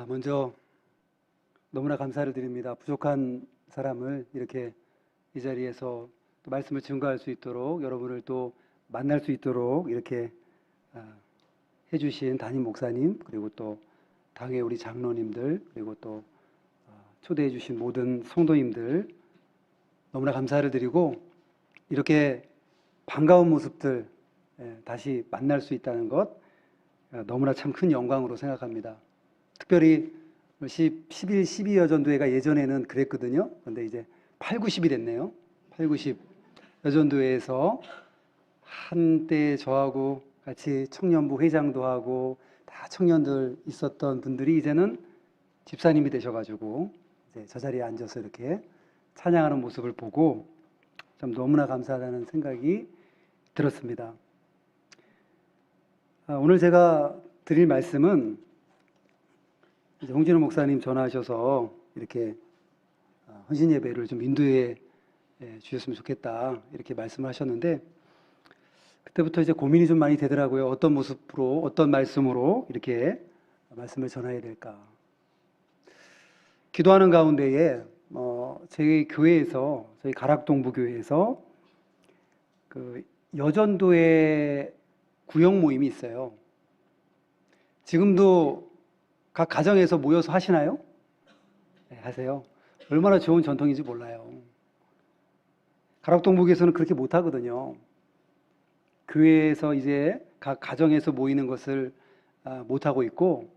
먼저 너무나 감사를 드립니다. 부족한 사람을 이렇게 이 자리에서 또 말씀을 증거할 수 있도록 여러분을 또 만날 수 있도록 이렇게 해주신 담임 목사님, 그리고 또 당회 우리 장로님들, 그리고 또 초대해 주신 모든 성도님들 너무나 감사를 드리고, 이렇게 반가운 모습들 다시 만날 수 있다는 것 너무나 참 큰 영광으로 생각합니다. 특별히 11, 12여 전도회가 예전에는 그랬거든요. 그런데 이제 8, 90이 됐네요. 8, 90 여전도회에서 한때 저하고 같이 청년부 회장도 하고 다 청년들 있었던 분들이 이제는 집사님이 되셔가지고 이제 저 자리에 앉아서 이렇게 찬양하는 모습을 보고 참 너무나 감사하다는 생각이 들었습니다. 오늘 제가 드릴 말씀은 이제 홍진호 목사님 전화하셔서 이렇게 헌신 예배를 좀 인도해 주셨으면 좋겠다 이렇게 말씀을 하셨는데, 그때부터 이제 고민이 좀 많이 되더라고요. 어떤 모습으로, 어떤 말씀으로 이렇게 말씀을 전해야 될까. 기도하는 가운데에 저희 교회에서, 저희 가락동부 교회에서 그 여전도회 구역 모임이 있어요. 지금도 각 가정에서 모여서 하시나요? 네, 하세요. 얼마나 좋은 전통인지 몰라요. 가락동북에서는 그렇게 못 하거든요. 교회에서 이제 각 가정에서 모이는 것을 못 하고 있고,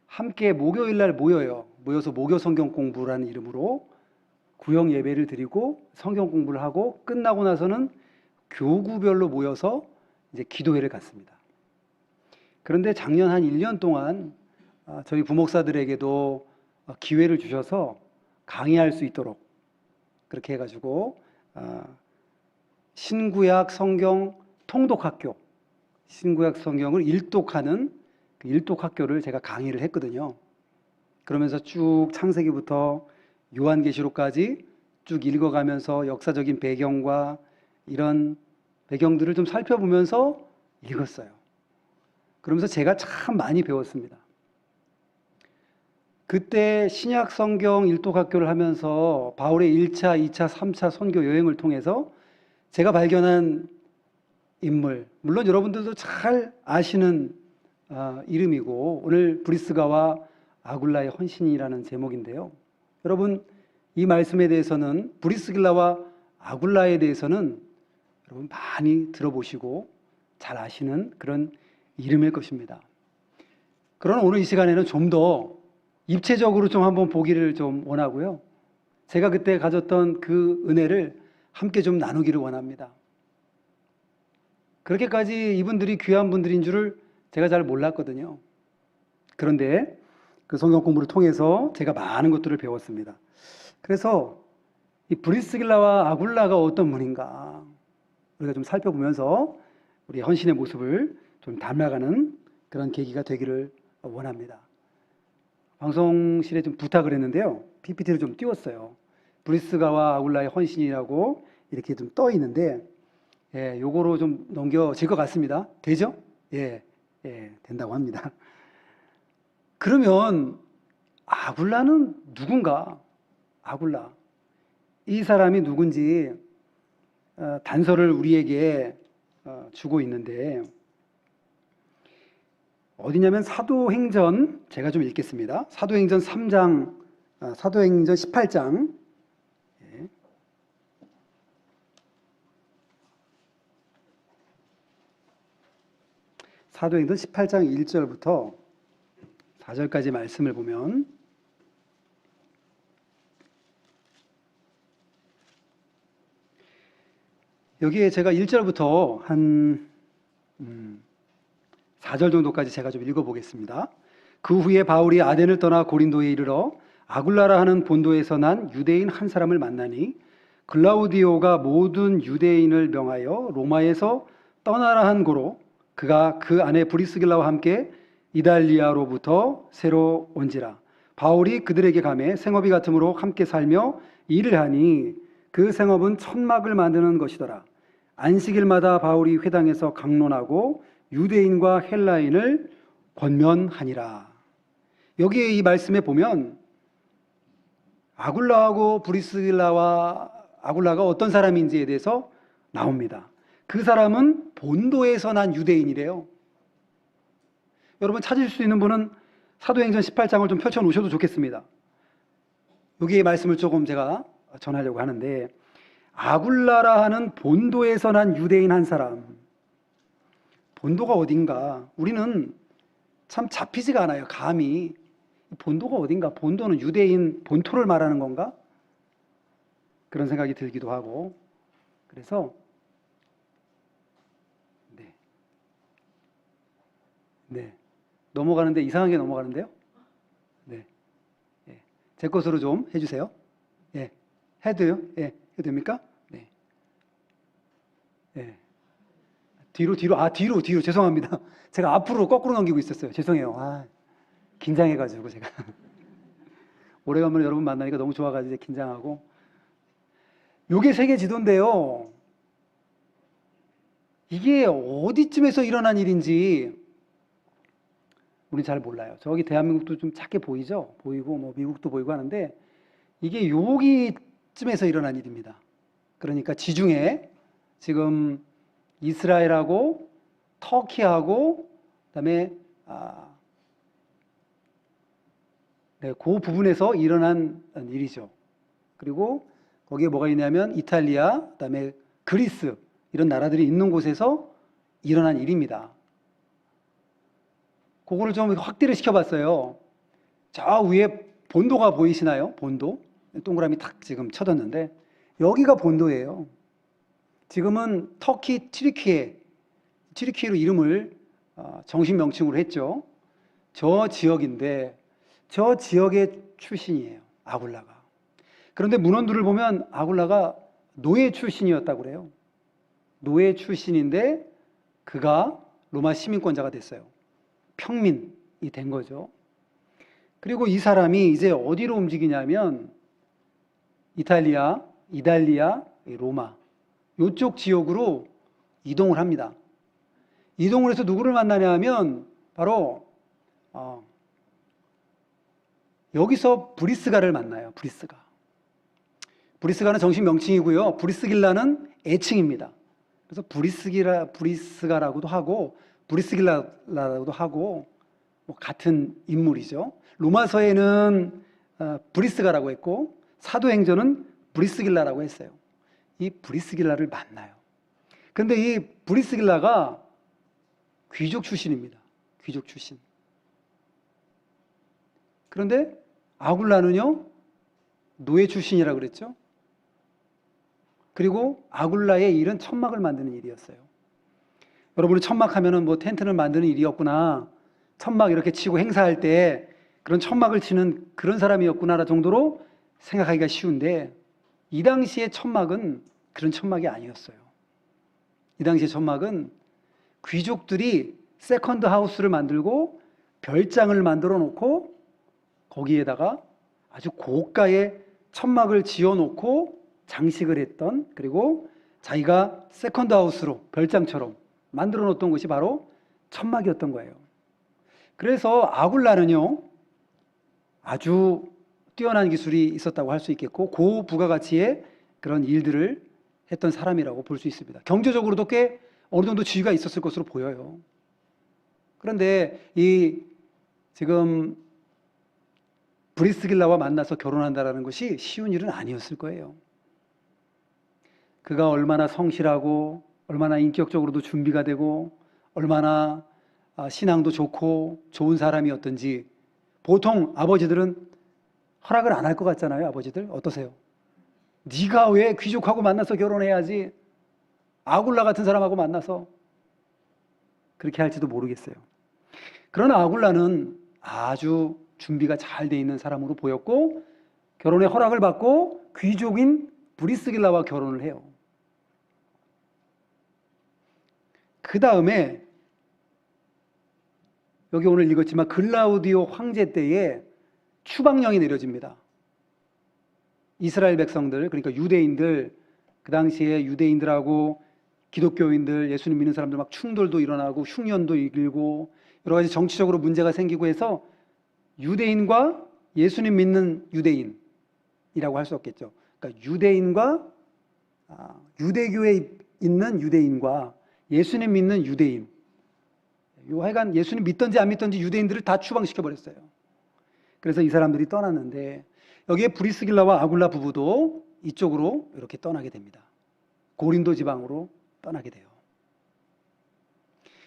함께 목요일 날 모여요. 모여서 목요 성경 공부라는 이름으로 구역 예배를 드리고 성경 공부를 하고, 끝나고 나서는 교구별로 모여서 이제 기도회를 갖습니다. 그런데 작년 한 1년 동안 저희 부목사들에게도 기회를 주셔서 강의할 수 있도록 그렇게 해가지고 신구약 성경 통독학교, 신구약 성경을 일독하는 그 일독학교를 제가 강의를 했거든요. 그러면서 쭉 창세기부터 요한계시록까지 쭉 읽어가면서 역사적인 배경과 이런 배경들을 좀 살펴보면서 읽었어요. 그러면서 제가 참 많이 배웠습니다. 그때 신약 성경 일독학교를 하면서 바울의 1차, 2차, 3차 선교 여행을 통해서 제가 발견한 인물, 물론 여러분들도 잘 아시는 이름이고, 오늘 브리스가와 아굴라의 헌신이라는 제목인데요. 여러분, 이 말씀에 대해서는, 브리스길라와 아굴라에 대해서는 여러분 많이 들어보시고 잘 아시는 그런 이름일 것입니다. 그러나 오늘 이 시간에는 좀 더 입체적으로 좀 한번 보기를 좀 원하고요. 제가 그때 가졌던 그 은혜를 함께 좀 나누기를 원합니다. 그렇게까지 이분들이 귀한 분들인 줄을 제가 잘 몰랐거든요. 그런데 그 성경 공부를 통해서 제가 많은 것들을 배웠습니다. 그래서 이 브리스길라와 아굴라가 어떤 분인가 우리가 좀 살펴보면서 우리 헌신의 모습을 좀 닮아가는 그런 계기가 되기를 원합니다. 방송실에 좀 부탁을 했는데요. PPT를 좀 띄웠어요. 브리스가와 아굴라의 헌신이라고 이렇게 좀 떠 있는데, 요거로 좀 넘겨질 것 같습니다. 되죠? 예, 된다고 합니다. 그러면 아굴라는 누군가? 아굴라. 이 사람이 누군지 단서를 우리에게 주고 있는데, 어디냐면 사도행전, 제가 좀 읽겠습니다. 사도행전 3장, 사도행전 18장. 사도행전 18장 1절부터 4절까지 말씀을 보면, 여기에 제가 1절부터 한 4절 정도까지 제가 좀 읽어보겠습니다. 그 후에 바울이 아덴을 떠나 고린도에 이르러 아굴라라 하는 본도에서 난 유대인 한 사람을 만나니, 글라우디오가 모든 유대인을 명하여 로마에서 떠나라 한 고로 그가 그 아내 브리스길라와 함께 이달리아로부터 새로 온지라. 바울이 그들에게 가매 생업이 같으므로 함께 살며 일을 하니 그 생업은 천막을 만드는 것이더라. 안식일마다 바울이 회당에서 강론하고 유대인과 헬라인을 권면하니라. 여기에 이 말씀에 보면 아굴라하고 브리스길라와 아굴라가 어떤 사람인지에 대해서 나옵니다. 그 사람은 본도에서 난 유대인이래요. 여러분 찾으실 수 있는 분은 사도행전 18장을 좀 펼쳐 놓으셔도 좋겠습니다. 여기에 말씀을 조금 제가 전하려고 하는데, 아굴라라 하는 본도에서 난 유대인 한 사람. 본도가 어딘가 우리는 참 잡히지가 않아요. 감이 본도가 어딘가, 본도는 유대인 본토를 말하는 건가? 그런 생각이 들기도 하고. 그래서 네, 넘어가는데 이상하게 넘어가는데요. 네, 예. 제 것으로 좀 해주세요. 예, 해도요? 예, 해도 됩니까? 네, 예. 뒤로 죄송합니다. 제가 앞으로 거꾸로 넘기고 있었어요. 죄송해요. 긴장해가지고 제가 오래간만에 여러분 만나니까 너무 좋아가지고 이제 긴장하고. 요게 세계 지도인데요. 이게 어디쯤에서 일어난 일인지 우리 잘 몰라요. 저기 대한민국도 좀 작게 보이죠? 보이고 뭐 미국도 보이고 하는데 이게 여기쯤에서 일어난 일입니다. 그러니까 지중해, 지금 이스라엘하고 터키하고 그다음에 그 부분에서 일어난 일이죠. 그리고 거기에 뭐가 있냐면 이탈리아, 그다음에 그리스, 이런 나라들이 있는 곳에서 일어난 일입니다. 그거를 좀 확대를 시켜봤어요. 저 위에 본도가 보이시나요? 본도. 동그라미 탁 지금 쳐졌는데 여기가 본도예요. 지금은 터키 튀르키예로 이름을 정식 명칭으로 했죠. 저 지역인데 저 지역의 출신이에요. 아굴라가. 그런데 문헌들을 보면 아굴라가 노예 출신이었다고 그래요. 노예 출신인데 그가 로마 시민권자가 됐어요. 평민이 된 거죠. 그리고 이 사람이 이제 어디로 움직이냐면 이탈리아, 이달리아, 로마 이쪽 지역으로 이동을 합니다. 이동을 해서 누구를 만나냐 하면 바로 여기서 브리스가를 만나요. 브리스가는 정식 명칭이고요. 브리스길라는 애칭입니다. 그래서 브리스가라고도 하고 브리스길라라고도 하고 뭐 같은 인물이죠. 로마서에는 브리스가라고 했고 사도행전은 브리스길라라고 했어요. 이 브리스길라를 만나요. 그런데 이 브리스길라가 귀족 출신입니다. 귀족 출신. 그런데 아굴라는요, 노예 출신이라고 그랬죠. 그리고 아굴라의 일은 천막을 만드는 일이었어요. 여러분이 천막하면은 뭐 텐트를 만드는 일이었구나, 천막 이렇게 치고 행사할 때 그런 천막을 치는 그런 사람이었구나 정도로 생각하기가 쉬운데, 이 당시의 천막은 그런 천막이 아니었어요. 이 당시의 천막은 귀족들이 세컨드 하우스를 만들고 별장을 만들어 놓고 거기에다가 아주 고가의 천막을 지어 놓고 장식을 했던, 그리고 자기가 세컨드 하우스로 별장처럼 만들어 놓던 것이 바로 천막이었던 거예요. 그래서 아굴라는요, 아주 뛰어난 기술이 있었다고 할 수 있겠고 고부가가치의 그런 일들을 했던 사람이라고 볼 수 있습니다. 경제적으로도 꽤 어느 정도 지위가 있었을 것으로 보여요. 그런데 이 지금 브리스길라와 만나서 결혼한다는 것이 쉬운 일은 아니었을 거예요. 그가 얼마나 성실하고 얼마나 인격적으로도 준비가 되고 얼마나 신앙도 좋고 좋은 사람이었던지, 보통 아버지들은 허락을 안 할 것 같잖아요. 아버지들 어떠세요? 네가 왜 귀족하고 만나서 결혼해야지, 아굴라 같은 사람하고 만나서, 그렇게 할지도 모르겠어요. 그러나 아굴라는 아주 준비가 잘 돼 있는 사람으로 보였고 결혼의 허락을 받고 귀족인 브리스길라와 결혼을 해요. 그 다음에 여기 오늘 읽었지만 글라우디오 황제 때에 추방령이 내려집니다. 이스라엘 백성들, 그러니까 유대인들, 그 당시에 유대인들하고 기독교인들, 예수님 믿는 사람들 막 충돌도 일어나고 흉년도 일고 여러 가지 정치적으로 문제가 생기고 해서 유대인과 예수님 믿는 유대인이라고 할 수 없겠죠. 그러니까 유대인과 유대교에 있는 유대인과 예수님 믿는 유대인, 하여간 예수님 믿던지 안 믿던지 유대인들을 다 추방시켜 버렸어요. 그래서 이 사람들이 떠났는데 여기에 브리스길라와 아굴라 부부도 이쪽으로 이렇게 떠나게 됩니다. 고린도 지방으로 떠나게 돼요.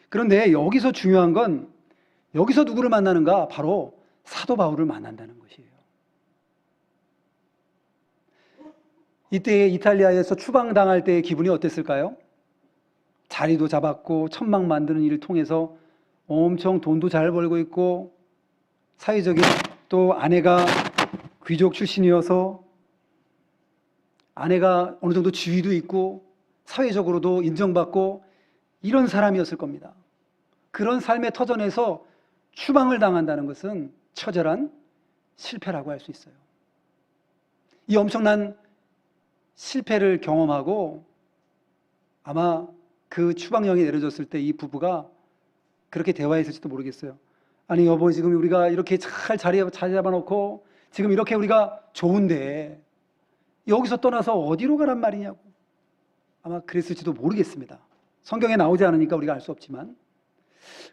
그런데 여기서 중요한 건 여기서 누구를 만나는가? 바로 사도 바울을 만난다는 것이에요. 이때 이탈리아에서 추방당할 때의 기분이 어땠을까요? 자리도 잡았고 천막 만드는 일을 통해서 엄청 돈도 잘 벌고 있고 사회적인, 또 아내가 귀족 출신이어서 아내가 어느 정도 지위도 있고 사회적으로도 인정받고 이런 사람이었을 겁니다. 그런 삶의 터전에서 추방을 당한다는 것은 처절한 실패라고 할 수 있어요. 이 엄청난 실패를 경험하고 아마 그 추방령이 내려졌을 때 이 부부가 그렇게 대화했을지도 모르겠어요. 아니 여보, 지금 우리가 이렇게 잘 자리 잡아놓고 지금 이렇게 우리가 좋은데 여기서 떠나서 어디로 가란 말이냐고 아마 그랬을지도 모르겠습니다. 성경에 나오지 않으니까 우리가 알 수 없지만,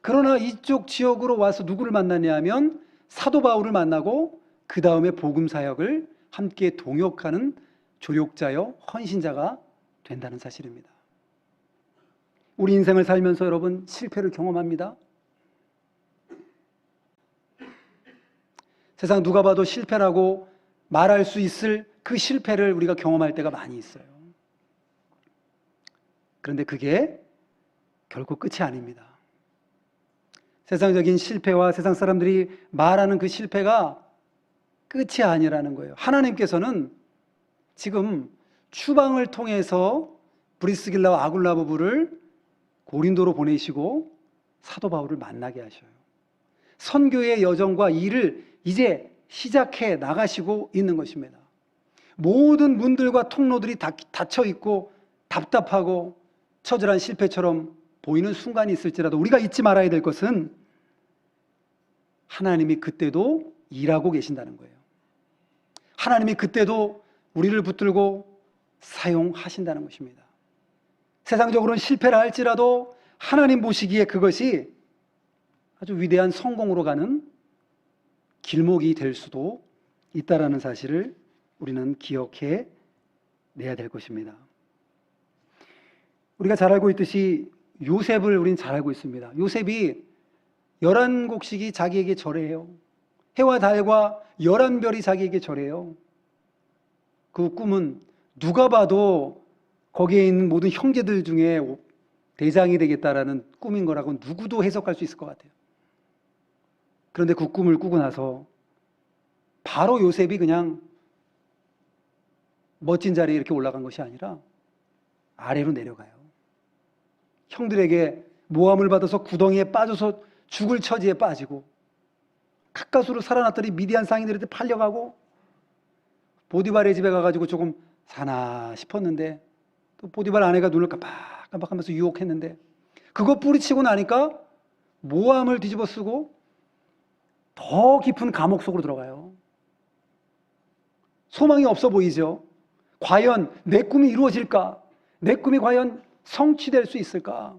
그러나 이쪽 지역으로 와서 누구를 만났냐 하면 사도 바울을 만나고 그 다음에 복음 사역을 함께 동역하는 조력자요 헌신자가 된다는 사실입니다. 우리 인생을 살면서 여러분 실패를 경험합니다. 세상 누가 봐도 실패라고 말할 수 있을 그 실패를 우리가 경험할 때가 많이 있어요. 그런데 그게 결코 끝이 아닙니다. 세상적인 실패와 세상 사람들이 말하는 그 실패가 끝이 아니라는 거예요. 하나님께서는 지금 추방을 통해서 브리스길라와 아굴라 부부를 고린도로 보내시고 사도 바울을 만나게 하셔요. 선교의 여정과 일을 이제 시작해 나가시고 있는 것입니다. 모든 문들과 통로들이 닫혀 있고 답답하고 처절한 실패처럼 보이는 순간이 있을지라도 우리가 잊지 말아야 될 것은 하나님이 그때도 일하고 계신다는 거예요. 하나님이 그때도 우리를 붙들고 사용하신다는 것입니다. 세상적으로는 실패라 할지라도 하나님 보시기에 그것이 아주 위대한 성공으로 가는 길목이 될 수도 있다는 사실을 우리는 기억해 내야 될 것입니다. 우리가 잘 알고 있듯이 요셉을 우리는 잘 알고 있습니다. 요셉이 11곡식이 자기에게 절해요. 해와 달과 11별이 자기에게 절해요. 그 꿈은 누가 봐도 거기에 있는 모든 형제들 중에 대장이 되겠다라는 꿈인 거라고 누구도 해석할 수 있을 것 같아요. 그런데 그 꿈을 꾸고 나서 바로 요셉이 그냥 멋진 자리에 이렇게 올라간 것이 아니라 아래로 내려가요. 형들에게 모함을 받아서 구덩이에 빠져서 죽을 처지에 빠지고 가까스로 살아났더니 미디안 상인들한테 팔려가고 보디발의 집에 가가지고 조금 사나 싶었는데 또 보디발 아내가 눈을 깜빡깜빡하면서 유혹했는데 그거 뿌리치고 나니까 모함을 뒤집어 쓰고 더 깊은 감옥 속으로 들어가요. 소망이 없어 보이죠? 과연 내 꿈이 이루어질까? 내 꿈이 과연 성취될 수 있을까?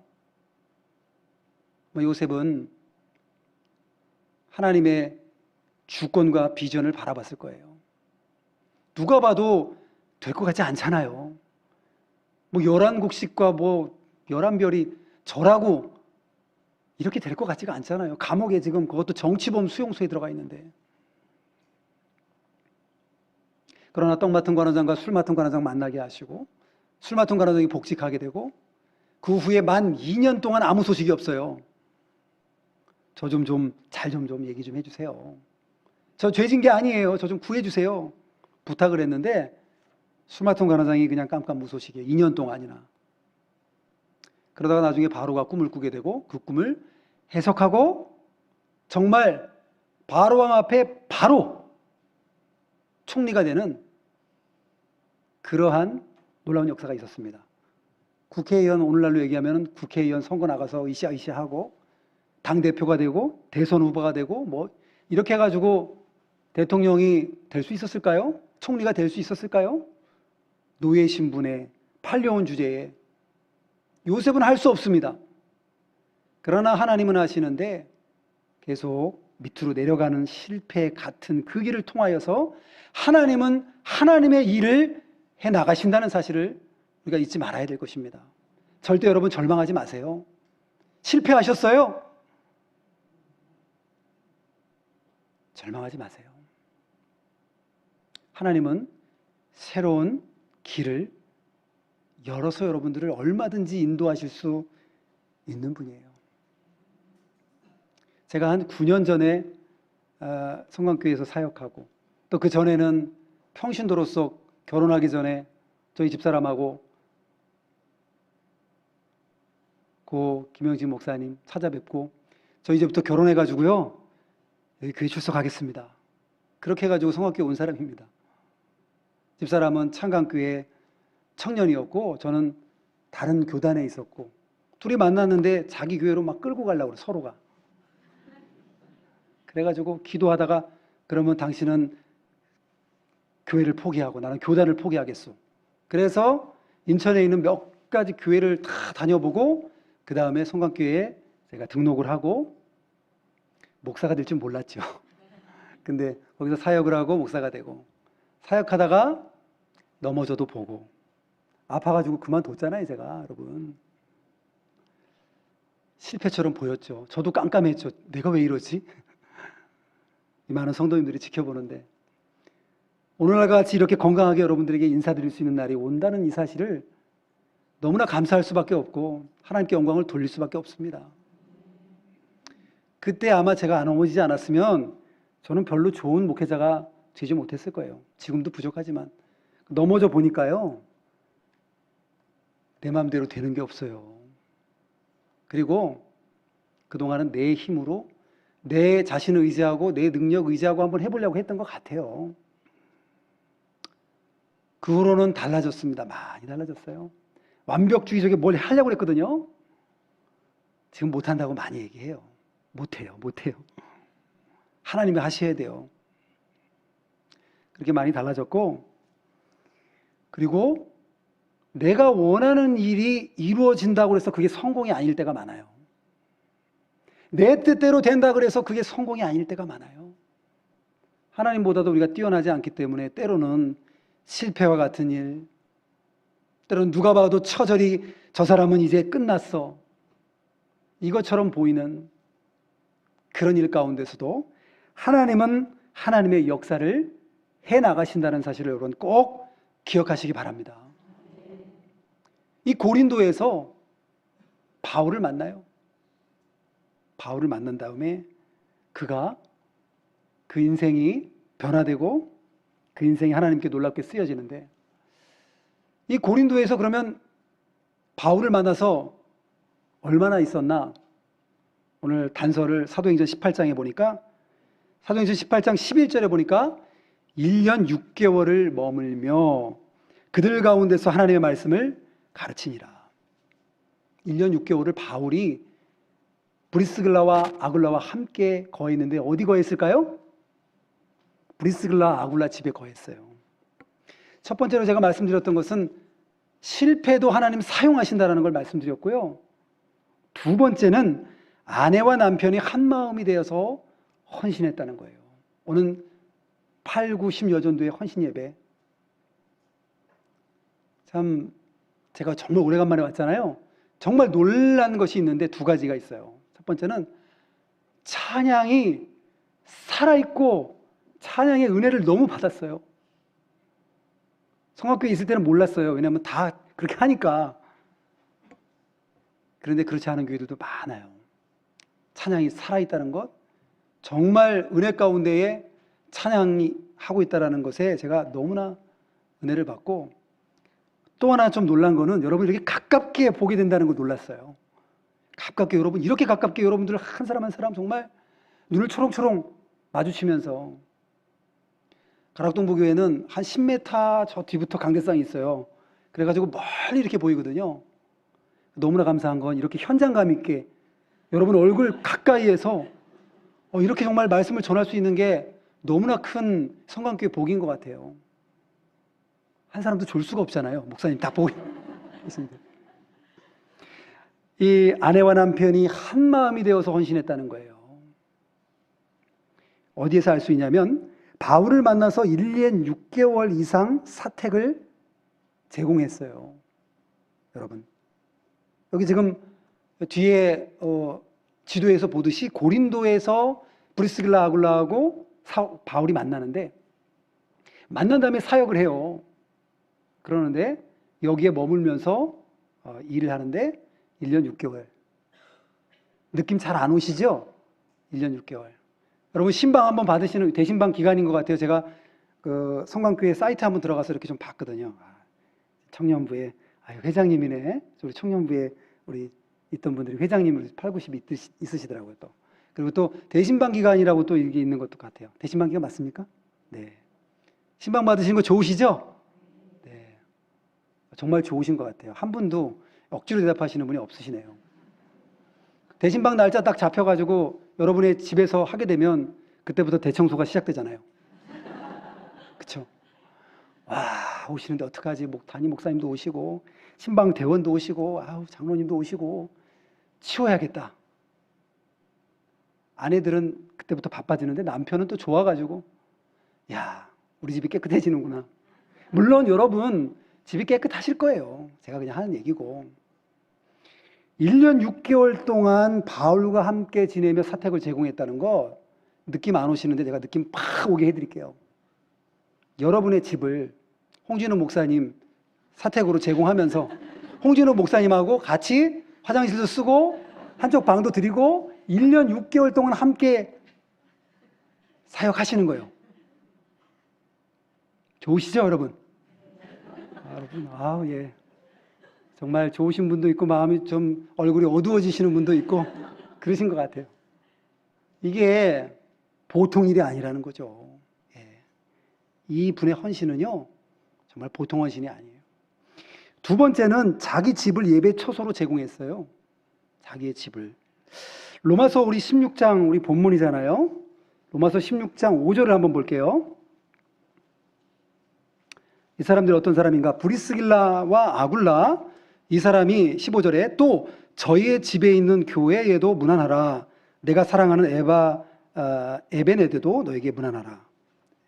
요셉은 하나님의 주권과 비전을 바라봤을 거예요. 누가 봐도 될 것 같지 않잖아요. 11곡식과 11별이 저라고 이렇게 될 것 같지가 않잖아요. 감옥에 지금 그것도 정치범 수용소에 들어가 있는데. 그러나 떡 맡은 관원장과 술 맡은 관원장 만나게 하시고 술 맡은 관원장이 복직하게 되고 그 후에 만 2년 동안 아무 소식이 없어요. 저 잘 좀 얘기 좀 해주세요. 저 죄진 게 아니에요. 저 좀 구해주세요. 부탁을 했는데 술 맡은 관원장이 그냥 깜깜무소식이에요. 2년 동안이나. 그러다가 나중에 바로가 꿈을 꾸게 되고 그 꿈을 해석하고 정말 바로왕 앞에 바로 총리가 되는 그러한 놀라운 역사가 있었습니다. 국회의원, 오늘날로 얘기하면 국회의원 선거 나가서 이시하고 당대표가 되고 대선 후보가 되고 이렇게 해가지고 대통령이 될 수 있었을까요? 총리가 될 수 있었을까요? 노예 신분에 팔려온 주제에 요셉은 할 수 없습니다. 그러나 하나님은 하시는데 계속 밑으로 내려가는 실패 같은 그 길을 통하여서 하나님은 하나님의 일을 해 나가신다는 사실을 우리가 잊지 말아야 될 것입니다. 절대 여러분 절망하지 마세요. 실패하셨어요? 절망하지 마세요. 하나님은 새로운 길을 열어서 여러분들을 얼마든지 인도하실 수 있는 분이에요. 제가 한 9년 전에 성광교회에서 사역하고 또 그 전에는 평신도로서 결혼하기 전에 저희 집사람하고 고 김영진 목사님 찾아뵙고 저 이제부터 결혼해가지고요 여기 교회 출석하겠습니다. 그렇게 해가지고 성곽교회 온 사람입니다. 집사람은 창강교회 청년이었고 저는 다른 교단에 있었고 둘이 만났는데 자기 교회로 막 끌고 가려고 그래 서로가. 그래가지고 기도하다가 그러면 당신은 교회를 포기하고 나는 교단을 포기하겠소. 그래서 인천에 있는 몇 가지 교회를 다 다녀보고 그 다음에 성곽교회에 제가 등록을 하고 목사가 될 줄 몰랐죠. 근데 거기서 사역을 하고 목사가 되고 사역하다가 넘어져도 보고 아파가지고 그만뒀잖아요 제가. 여러분 실패처럼 보였죠. 저도 깜깜했죠. 내가 왜 이러지? 이 많은 성도님들이 지켜보는데 오늘날 같이 이렇게 건강하게 여러분들에게 인사드릴 수 있는 날이 온다는 이 사실을 너무나 감사할 수밖에 없고 하나님께 영광을 돌릴 수밖에 없습니다. 그때 아마 제가 안 넘어지지 않았으면 저는 별로 좋은 목회자가 되지 못했을 거예요. 지금도 부족하지만 넘어져 보니까요 내 마음대로 되는 게 없어요. 그리고 그동안은 내 힘으로 내 자신을 의지하고 내 능력 의지하고 한번 해보려고 했던 것 같아요. 그 후로는 달라졌습니다. 많이 달라졌어요. 완벽주의 속에 뭘 하려고 했거든요. 지금 못한다고 많이 얘기해요. 못해요. 하나님이 하셔야 돼요. 그렇게 많이 달라졌고 그리고 내가 원하는 일이 이루어진다고 해서 그게 성공이 아닐 때가 많아요. 내 뜻대로 된다 그래서 그게 성공이 아닐 때가 많아요. 하나님보다도 우리가 뛰어나지 않기 때문에 때로는 실패와 같은 일, 때로는 누가 봐도 처절히 저 사람은 이제 끝났어 이것처럼 보이는 그런 일 가운데서도 하나님은 하나님의 역사를 해나가신다는 사실을 여러분 꼭 기억하시기 바랍니다. 이 고린도에서 바울을 만나요. 바울을 만난 다음에 그가 그 인생이 변화되고 그 인생이 하나님께 놀랍게 쓰여지는데 이 고린도에서 그러면 바울을 만나서 얼마나 있었나? 오늘 단서를 사도행전 18장에 보니까 사도행전 18장 11절에 보니까 1년 6개월을 머물며 그들 가운데서 하나님의 말씀을 가르치니라. 1년 6개월을 바울이 브리스글라와 아굴라와 함께 거했는데 어디 거했을까요? 브리스글라 아굴라 집에 거했어요. 첫 번째로 제가 말씀드렸던 것은 실패도 하나님 사용하신다는 걸 말씀드렸고요. 두 번째는 아내와 남편이 한 마음이 되어서 헌신했다는 거예요. 오는 8, 9, 10여 전도의 헌신 예배. 참 제가 정말 오래간만에 왔잖아요. 정말 놀란 것이 있는데 두 가지가 있어요. 첫 번째는 찬양이 살아있고 찬양의 은혜를 너무 받았어요. 성악교에 있을 때는 몰랐어요. 왜냐하면 다 그렇게 하니까. 그런데 그렇지 않은 교회들도 많아요. 찬양이 살아있다는 것, 정말 은혜 가운데에 찬양이 하고 있다는 것에 제가 너무나 은혜를 받고 또 하나 좀 놀란 거는 여러분 이렇게 가깝게 보게 된다는 걸 놀랐어요. 가깝게 여러분 이렇게 가깝게 여러분들 한 사람 한 사람 정말 눈을 초롱초롱 마주치면서 가락동부교회는 한 10m 저 뒤부터 강대상이 있어요. 그래가지고 멀리 이렇게 보이거든요. 너무나 감사한 건 이렇게 현장감 있게 여러분 얼굴 가까이에서 이렇게 정말 말씀을 전할 수 있는 게 너무나 큰 성강교회 복인 것 같아요. 한 사람도 졸 수가 없잖아요. 목사님 다 보고 있습니다. 이 아내와 남편이 한 마음이 되어서 헌신했다는 거예요. 어디에서 알 수 있냐면 바울을 만나서 1년 6개월 이상 사택을 제공했어요. 여러분, 여기 지금 뒤에 지도에서 보듯이 고린도에서 브리스길라 아굴라하고 바울이 만나는데, 만난 다음에 사역을 해요. 그러는데 여기에 머물면서 일을 하는데 1년 6개월. 느낌 잘 안 오시죠? 1년 6개월. 여러분, 신방 한번 받으시는 대신방 기간인 것 같아요. 제가 그 성광교회 사이트 한번 들어가서 이렇게 좀 봤거든요. 청년부에 회장님이네. 우리 청년부에 우리 있던 분들이 회장님을 8, 90 있으시더라고요. 또 그리고 또 대신방 기간이라고 또 이게 있는 것도 같아요. 대신방 기간 맞습니까? 네. 신방 받으신 거 좋으시죠? 네. 정말 좋으신 것 같아요. 한 분도 억지로 대답하시는 분이 없으시네요. 대신방 날짜 딱 잡혀가지고 여러분의 집에서 하게 되면 그때부터 대청소가 시작되잖아요. 그쵸? 와, 오시는데 어떡하지? 담임 목사님도 오시고, 신방 대원도 오시고, 장로님도 오시고, 치워야겠다. 아내들은 그때부터 바빠지는데 남편은 또 좋아가지고, 야, 우리 집이 깨끗해지는구나. 물론 여러분, 집이 깨끗하실 거예요. 제가 그냥 하는 얘기고. 1년 6개월 동안 바울과 함께 지내며 사택을 제공했다는 거 느낌 안 오시는데 제가 느낌 팍 오게 해드릴게요. 여러분의 집을 홍진호 목사님 사택으로 제공하면서 홍진호 목사님하고 같이 화장실도 쓰고 한쪽 방도 드리고 1년 6개월 동안 함께 사역하시는 거예요. 좋으시죠, 여러분? 여러분, 예. 정말 좋으신 분도 있고 마음이 좀 얼굴이 어두워지시는 분도 있고 그러신 것 같아요. 이게 보통 일이 아니라는 거죠. 예. 이 분의 헌신은요, 정말 보통 헌신이 아니에요. 두 번째는 자기 집을 예배 처소로 제공했어요. 자기의 집을. 로마서 우리 16장 우리 본문이잖아요. 로마서 16장 5절을 한번 볼게요. 이 사람들이 어떤 사람인가? 브리스길라와 아굴라, 이 사람이 15절에 또 저희의 집에 있는 교회에도 문안하라. 내가 사랑하는 에베네드도 너에게 문안하라.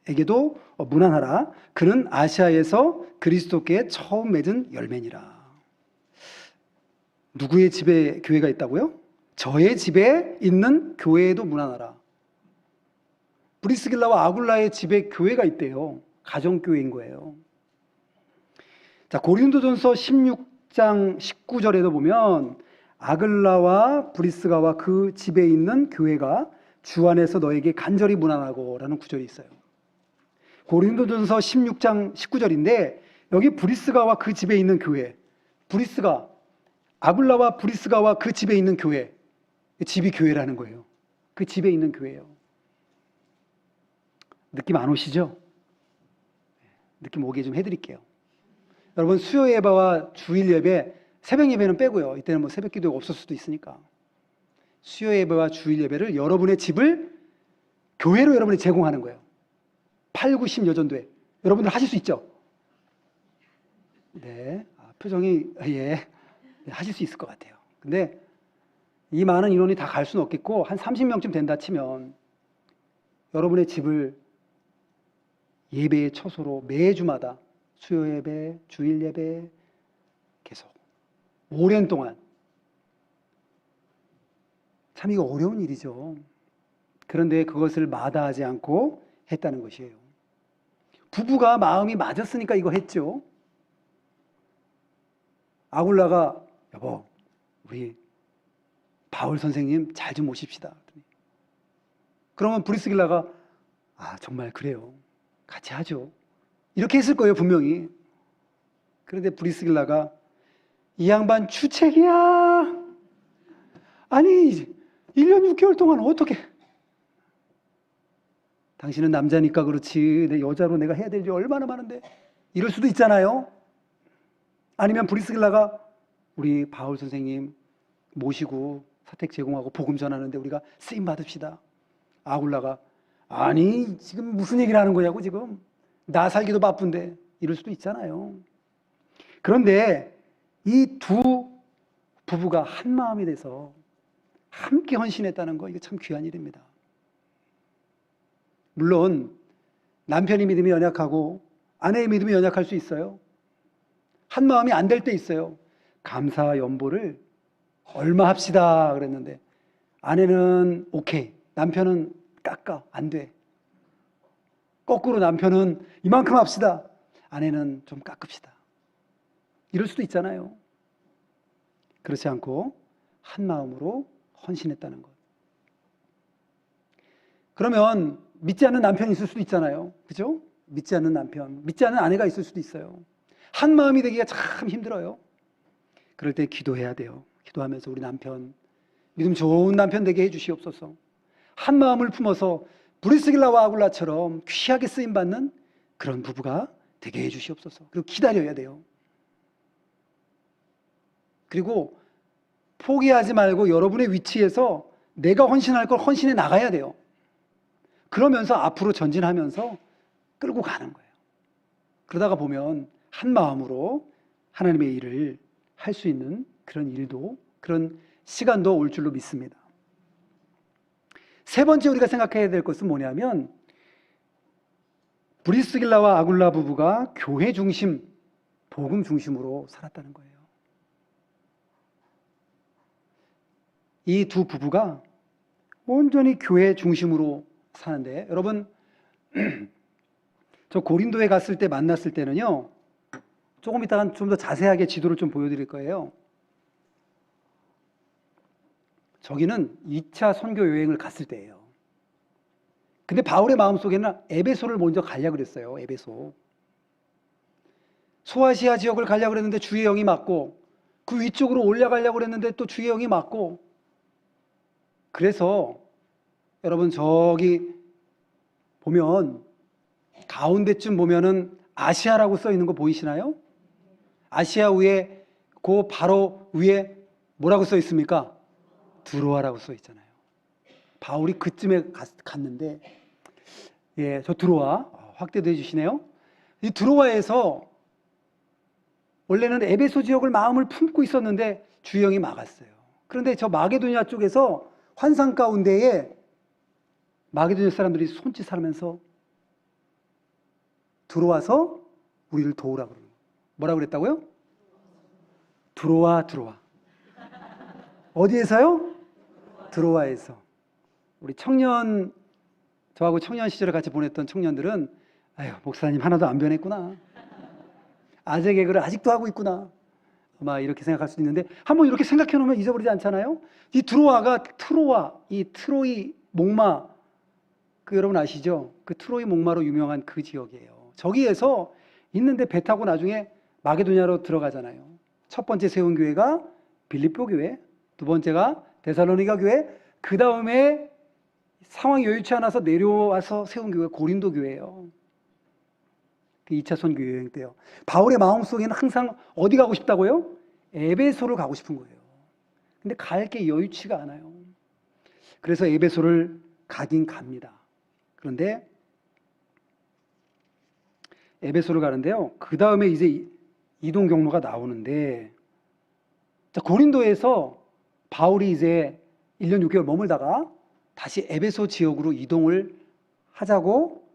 에게도 문안하라. 그는 아시아에서 그리스도께 처음 맺은 열매니라. 누구의 집에 교회가 있다고요? 저의 집에 있는 교회에도 문안하라. 브리스길라와 아굴라의 집에 교회가 있대요. 가정교회인 거예요. 자, 고린도전서 16장 19절에도 보면 아글라와 브리스가와 그 집에 있는 교회가 주 안에서 너에게 간절히 문안하고 라는 구절이 있어요. 고린도전서 16장 19절인데 여기 브리스가와 그 집에 있는 교회, 브리스가, 아글라와 브리스가와 그 집에 있는 교회, 집이 교회라는 거예요. 그 집에 있는 교회예요. 느낌 안 오시죠? 느낌 오게 좀 해드릴게요. 여러분, 수요 예배와 주일 예배, 새벽 예배는 빼고요. 이때는 뭐 새벽 기도가 없을 수도 있으니까. 수요 예배와 주일 예배를 여러분의 집을 교회로 여러분이 제공하는 거예요. 8, 9, 10 여전도에. 여러분들 하실 수 있죠? 네. 표정이, 예. 네, 하실 수 있을 것 같아요. 근데 이 많은 인원이 다 갈 수는 없겠고, 한 30명쯤 된다 치면 여러분의 집을 예배의 처소로 매주마다 수요 예배, 주일 예배 계속 오랜 동안. 참 이거 어려운 일이죠. 그런데 그것을 마다하지 않고 했다는 것이에요. 부부가 마음이 맞았으니까 이거 했죠. 아굴라가 여보, 우리 바울 선생님 잘 좀 모십시다. 그러면 브리스길라가 정말 그래요. 같이 하죠. 이렇게 했을 거예요, 분명히. 그런데 브리스길라가 이 양반 주책이야. 아니, 1년 6개월 동안 어떻게. 당신은 남자니까 그렇지. 내 여자로 내가 해야 될 일이 얼마나 많은데. 이럴 수도 있잖아요. 아니면 브리스길라가 우리 바울 선생님 모시고 사택 제공하고 복음 전하는데 우리가 쓰임 받읍시다. 아굴라가 아니 지금 무슨 얘기를 하는 거냐고, 지금 나 살기도 바쁜데, 이럴 수도 있잖아요. 그런데 이 두 부부가 한 마음이 돼서 함께 헌신했다는 거, 이거 참 귀한 일입니다. 물론 남편이 믿음이 연약하고 아내의 믿음이 연약할 수 있어요. 한 마음이 안 될 때 있어요. 감사 연보를 얼마 합시다 그랬는데 아내는 오케이, 남편은 깎아, 안 돼. 거꾸로 남편은 이만큼 합시다, 아내는 좀 깎읍시다. 이럴 수도 있잖아요. 그렇지 않고 한 마음으로 헌신했다는 것. 그러면 믿지 않는 남편이 있을 수도 있잖아요. 그죠? 믿지 않는 남편, 믿지 않는 아내가 있을 수도 있어요. 한 마음이 되기가 참 힘들어요. 그럴 때 기도해야 돼요. 기도하면서 우리 남편, 믿음 좋은 남편 되게 해주시옵소서. 한 마음을 품어서 브리스길라와 아굴라처럼 귀하게 쓰임받는 그런 부부가 되게 해주시옵소서. 그리고 기다려야 돼요. 그리고 포기하지 말고 여러분의 위치에서 내가 헌신할 걸 헌신해 나가야 돼요. 그러면서 앞으로 전진하면서 끌고 가는 거예요. 그러다가 보면 한 마음으로 하나님의 일을 할 수 있는 그런 일도, 그런 시간도 올 줄로 믿습니다. 세 번째 우리가 생각해야 될 것은 뭐냐면, 브리스길라와 아굴라 부부가 교회 중심, 복음 중심으로 살았다는 거예요. 이 두 부부가 온전히 교회 중심으로 사는데, 여러분 저 고린도에 갔을 때 만났을 때는요, 조금 이따가 좀 더 자세하게 지도를 좀 보여드릴 거예요. 저기는 2차 선교 여행을 갔을 때예요. 근데 바울의 마음속에는 에베소를 먼저 가려고 그랬어요. 에베소. 소아시아 지역을 가려고 그랬는데 주의 영이 맞고, 그 위쪽으로 올라가려고 그랬는데 또 주의 영이 맞고, 그래서 여러분 저기 보면 가운데쯤 보면은 아시아라고 써 있는 거 보이시나요? 아시아 위에, 그 바로 위에 뭐라고 써 있습니까? 드로아라고 써 있잖아요. 바울이 그쯤에 갔는데, 예, 저 드로아 확대도 해주시네요. 이 드로아에서 원래는 에베소 지역을 마음을 품고 있었는데 주의 영이 막았어요. 그런데 저 마게도냐 쪽에서 환상 가운데에 마게도냐 사람들이 손짓하면서 들어와서 우리를 도우라고 그러는 거예요. 뭐라고 그랬다고요? 들어와. 어디에서요? 드로아에서. 우리 청년, 저하고 청년 시절을 같이 보냈던 청년들은 아유, 목사님 하나도 안 변했구나, 아재 개그를 아직도 하고 있구나, 아마 이렇게 생각할 수도 있는데, 한번 이렇게 생각해 놓으면 잊어버리지 않잖아요. 이 드로아가 트로아, 이 트로이 목마, 그 여러분 아시죠? 그 트로이 목마로 유명한 그 지역이에요. 저기에서 있는데 배 타고 나중에 마게도냐로 들어가잖아요. 첫 번째 세운 교회가 빌립보 교회, 두 번째가 데살로니가 교회, 그 다음에 상황이 여유치 않아서 내려와서 세운 교회가 고린도 교회예요. 그 2차 선교 여행 때요. 바울의 마음속에는 항상 어디 가고 싶다고요? 에베소를 가고 싶은 거예요. 근데 갈 게 여유치가 않아요. 그래서 에베소를 가긴 갑니다. 그런데 에베소를 가는데요, 그 다음에 이제 이동 경로가 나오는데, 자, 고린도에서 바울이 이제 1년 6개월 머물다가 다시 에베소 지역으로 이동을 하자고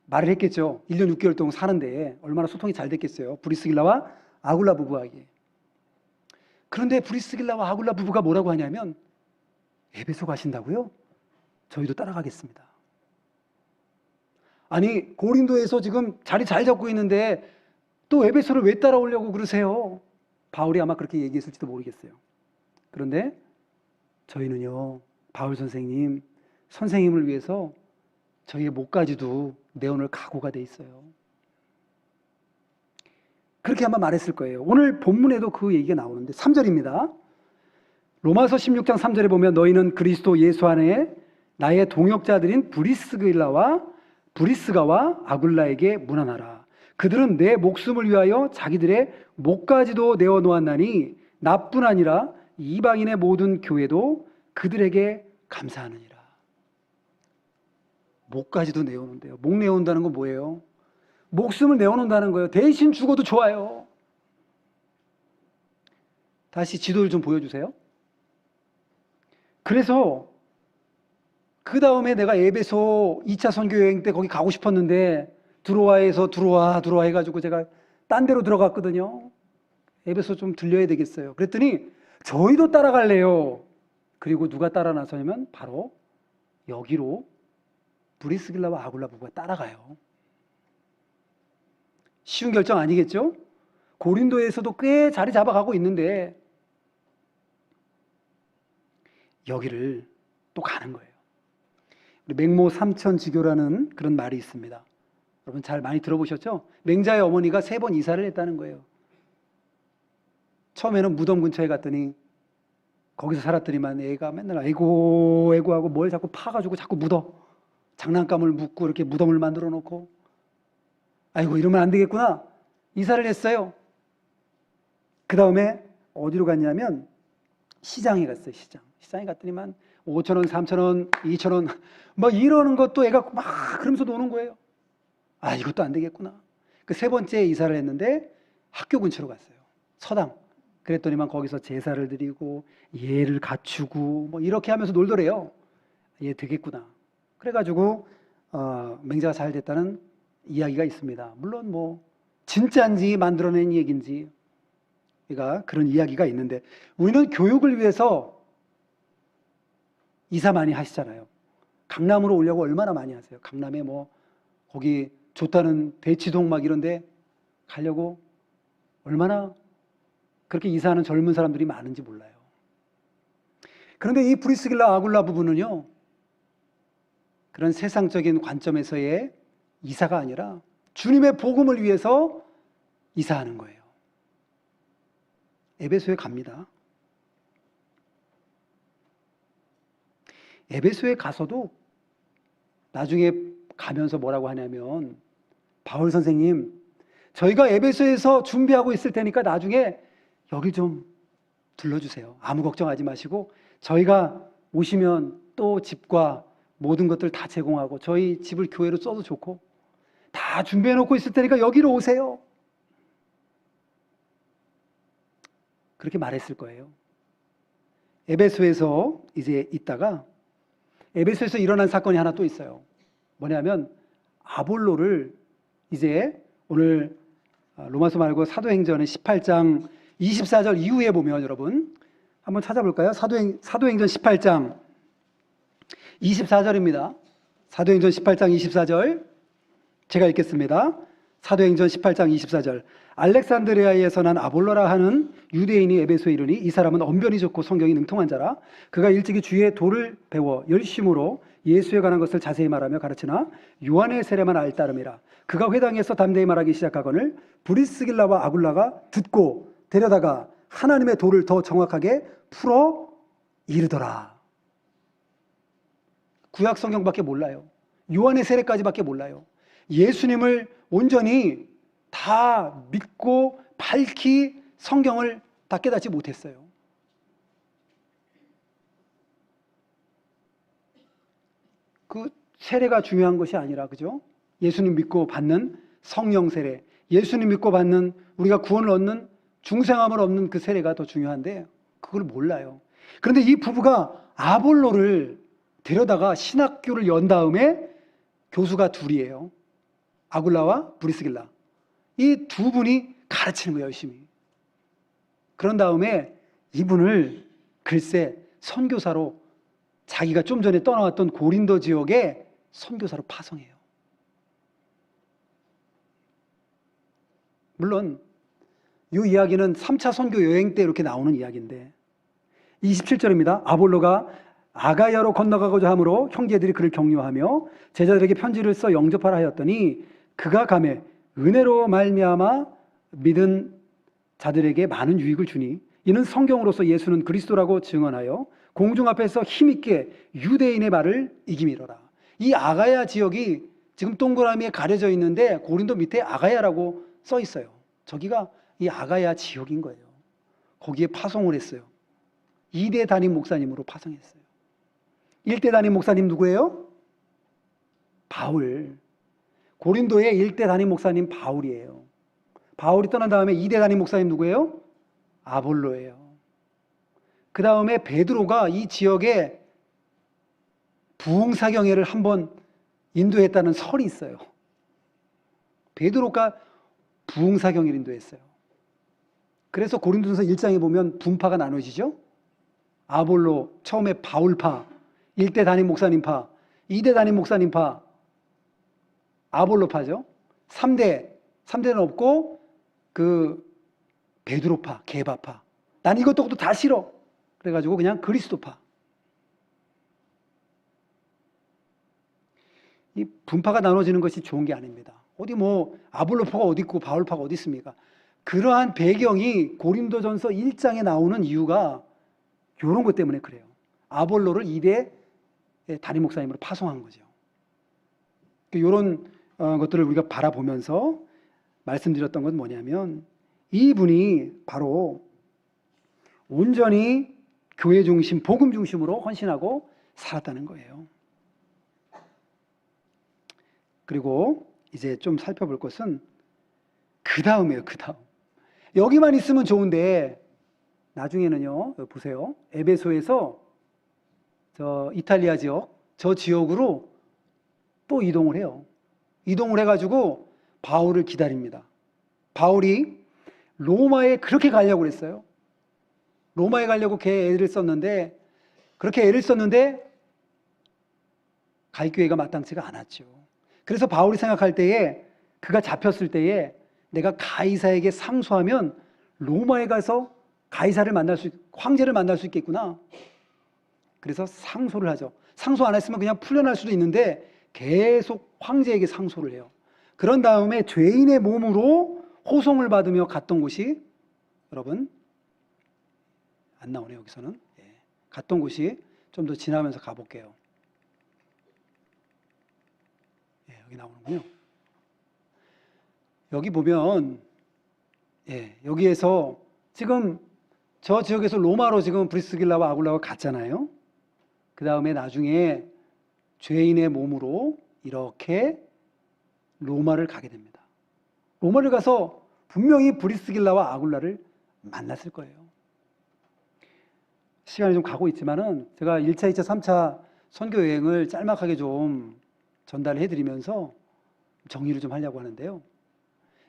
말을 했겠죠. 1년 6개월 동안 사는데 얼마나 소통이 잘 됐겠어요, 브리스길라와 아굴라 부부에게. 그런데 브리스길라와 아굴라 부부가 뭐라고 하냐면, 에베소 가신다고요? 저희도 따라가겠습니다. 아니, 고린도에서 지금 자리 잘 잡고 있는데 또 에베소를 왜 따라오려고 그러세요? 바울이 아마 그렇게 얘기했을지도 모르겠어요. 그런데 저희는요, 바울 선생님을 위해서 저희의 목까지도 내어놓을 각오가 돼 있어요. 그렇게 아마 말했을 거예요. 오늘 본문에도 그 얘기가 나오는데 3절입니다. 로마서 16장 3절에 보면, 너희는 그리스도 예수 안에 나의 동역자들인 브리스가와 아굴라에게 문안하라. 그들은 내 목숨을 위하여 자기들의 목까지도 내어놓았나니 나뿐 아니라 이방인의 모든 교회도 그들에게 감사하느니라. 목까지도 내어놓는데요. 목 내어놓는다는 건 뭐예요? 목숨을 내어놓는다는 거예요. 대신 죽어도 좋아요. 다시 지도를 좀 보여주세요. 그래서 그 다음에 내가 에베소 2차 선교 여행 때 거기 가고 싶었는데 드로아에서 들어와 해가지고 제가 딴 데로 들어갔거든요. 에베소 좀 들려야 되겠어요. 그랬더니 저희도 따라갈래요. 그리고 누가 따라 나서냐면 바로 여기로 브리스길라와 아굴라 부부가 따라가요. 쉬운 결정 아니겠죠? 고린도에서도 꽤 자리 잡아가고 있는데 여기를 또 가는 거예요. 맹모 삼천지교라는 그런 말이 있습니다. 여러분 잘 많이 들어보셨죠? 맹자의 어머니가 3번 이사를 했다는 거예요. 처음에는 무덤 근처에 갔더니 거기서 살았더니만 애가 맨날 아이고 하고 뭘 자꾸 파가지고 자꾸 묻어. 장난감을 묻고 이렇게 무덤을 만들어 놓고 아이고 이러면 안 되겠구나. 이사를 했어요. 그 다음에 어디로 갔냐면 시장에 갔어요. 시장에 갔더니만 5,000원, 3,000원, 2,000원 막 이러는 것도 애가 막 그러면서 노는 거예요. 아 이것도 안 되겠구나. 그 3번째 이사를 했는데 학교 근처로 갔어요. 서당. 그랬더니만 거기서 제사를 드리고 예를 갖추고 뭐 이렇게 하면서 놀더래요. 얘 되겠구나. 그래가지고 맹자가 잘 됐다는 이야기가 있습니다. 물론 뭐 진짜인지 만들어낸 얘기인지 그런 이야기가 있는데 우리는 교육을 위해서 이사 많이 하시잖아요. 강남으로 오려고 얼마나 많이 하세요. 강남에 뭐 거기 좋다는 대치동 막 이런데 가려고 얼마나 그렇게 이사하는 젊은 사람들이 많은지 몰라요. 그런데 이 브리스길라 아굴라 부부는요, 그런 세상적인 관점에서의 이사가 아니라 주님의 복음을 위해서 이사하는 거예요. 에베소에 갑니다. 에베소에 가서도 나중에 가면서 뭐라고 하냐면 바울 선생님, 저희가 에베소에서 준비하고 있을 테니까 나중에 여기 좀 들러주세요. 아무 걱정하지 마시고 저희가 오시면 또 집과 모든 것들 다 제공하고 저희 집을 교회로 써도 좋고 다 준비해놓고 있을 테니까 여기로 오세요. 그렇게 말했을 거예요. 에베소에서 이제 있다가 에베소에서 일어난 사건이 하나 또 있어요. 뭐냐면 아볼로를 이제 오늘 로마서 말고 사도행전의 18장 24절 이후에 보면 여러분 한번 찾아볼까요? 사도행전 18장 24절입니다. 사도행전 18장 24절 제가 읽겠습니다. 사도행전 18장 24절 알렉산드리아에서 난 아볼로라 하는 유대인이 에베소에 이르니 이 사람은 언변이 좋고 성경이 능통한 자라. 그가 일찍이 주의 도를 배워 열심으로 예수에 관한 것을 자세히 말하며 가르치나 요한의 세례만 알 따름이라. 그가 회당에서 담대히 말하기 시작하거늘 브리스길라와 아굴라가 듣고 데려다가 하나님의 도를 더 정확하게 풀어 이르더라. 구약 성경밖에 몰라요. 요한의 세례까지밖에 몰라요. 예수님을 온전히 다 믿고 밝히 성경을 다 깨닫지 못했어요. 그 세례가 중요한 것이 아니라, 그죠? 예수님 믿고 받는 성령 세례, 예수님 믿고 받는 우리가 구원을 얻는 중생함을 얻는 그 세례가 더 중요한데 그걸 몰라요. 그런데 이 부부가 아볼로를 데려다가 신학교를 연 다음에 교수가 둘이에요. 아굴라와 브리스길라. 이 두 분이 가르치는 거예요, 열심히. 그런 다음에 이분을 글쎄 선교사로 자기가 좀 전에 떠나왔던 고린도 지역에 선교사로 파송해요. 물론 이 이야기는 3차 선교 여행 때 이렇게 나오는 이야기인데 27절입니다. 아볼로가 아가야로 건너가고자 하므로 형제들이 그를 격려하며 제자들에게 편지를 써 영접하라 하였더니 그가 가매 은혜로 말미암아 믿은 자들에게 많은 유익을 주니 이는 성경으로서 예수는 그리스도라고 증언하여 공중 앞에서 힘있게 유대인의 말을 이기미로라. 이 아가야 지역이 지금 동그라미에 가려져 있는데 고린도 밑에 아가야라고 써 있어요. 저기가 이 아가야 지역인 거예요. 거기에 파송을 했어요. 2대 담임 목사님으로 파송했어요. 1대 담임 목사님 누구예요? 바울. 고린도의 1대 담임 목사님 바울이에요. 바울이 떠난 다음에 2대 담임 목사님 누구예요? 아볼로예요. 그 다음에 베드로가 이 지역에 부흥사경회를 한번 인도했다는 설이 있어요. 베드로가 부흥사경회를 인도했어요. 그래서 고린도전서 1장에 보면 분파가 나눠지죠. 아볼로, 처음에 바울파, 1대 담임 목사님파, 2대 담임 목사님파, 아볼로파죠. 3대는 없고 그 베드로파, 게바파. 난 이것도 다 싫어. 그래가지고 그냥 그리스도파. 이 분파가 나눠지는 것이 좋은 게 아닙니다. 어디 뭐 아볼로파가 어디 있고 바울파가 어디 있습니까? 그러한 배경이 고린도전서 1장에 나오는 이유가 이런 것 때문에 그래요. 아볼로를 2대 담임 목사님으로 파송한 거죠. 이런 것들을 우리가 바라보면서 말씀드렸던 건 뭐냐면 이분이 바로 온전히 교회 중심, 복음 중심으로 헌신하고 살았다는 거예요. 그리고 이제 좀 살펴볼 것은 그 다음이에요. 그 다음. 여기만 있으면 좋은데 나중에는요. 보세요. 에베소에서 저 이탈리아 지역, 저 지역으로 또 이동을 해요. 이동을 해가지고 바울을 기다립니다. 바울이 로마에 그렇게 가려고 그랬어요. 로마에 가려고 걔 애를 썼는데 그렇게 애를 썼는데 갈 기회가 마땅치가 않았죠. 그래서 바울이 생각할 때에 그가 잡혔을 때에 내가 가이사에게 상소하면 로마에 가서 가이사를 만날 수, 황제를 만날 수 있겠구나. 그래서 상소를 하죠. 상소 안 했으면 그냥 풀려날 수도 있는데 계속 황제에게 상소를 해요. 그런 다음에 죄인의 몸으로 호송을 받으며 갔던 곳이 여러분 안 나오네요. 여기서는. 갔던 곳이 좀 더 지나면서 가볼게요. 여기 나오는군요. 여기 보면 여기에서 지금 저 지역에서 로마로 지금 브리스길라와 아굴라가 갔잖아요. 그 다음에 나중에 죄인의 몸으로 이렇게 로마를 가게 됩니다. 로마를 가서 분명히 브리스길라와 아굴라를 만났을 거예요. 시간이 좀 가고 있지만은 제가 1차, 2차, 3차 선교 여행을 짤막하게 좀 전달을 해드리면서 정리를 좀 하려고 하는데요.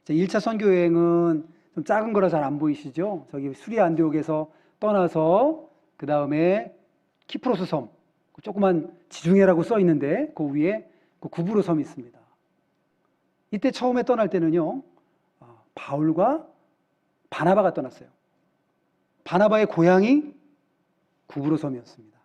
1차 선교 여행은 좀 작은 거라 잘 안 보이시죠? 저기 수리 안디옥에서 떠나서 그 다음에 키프로스 섬, 조그만 지중해라고 써 있는데 그 위에 그 구브로 섬이 있습니다. 이때 처음에 떠날 때는요, 바울과 바나바가 떠났어요. 바나바의 고향이 구브로 섬이었습니다.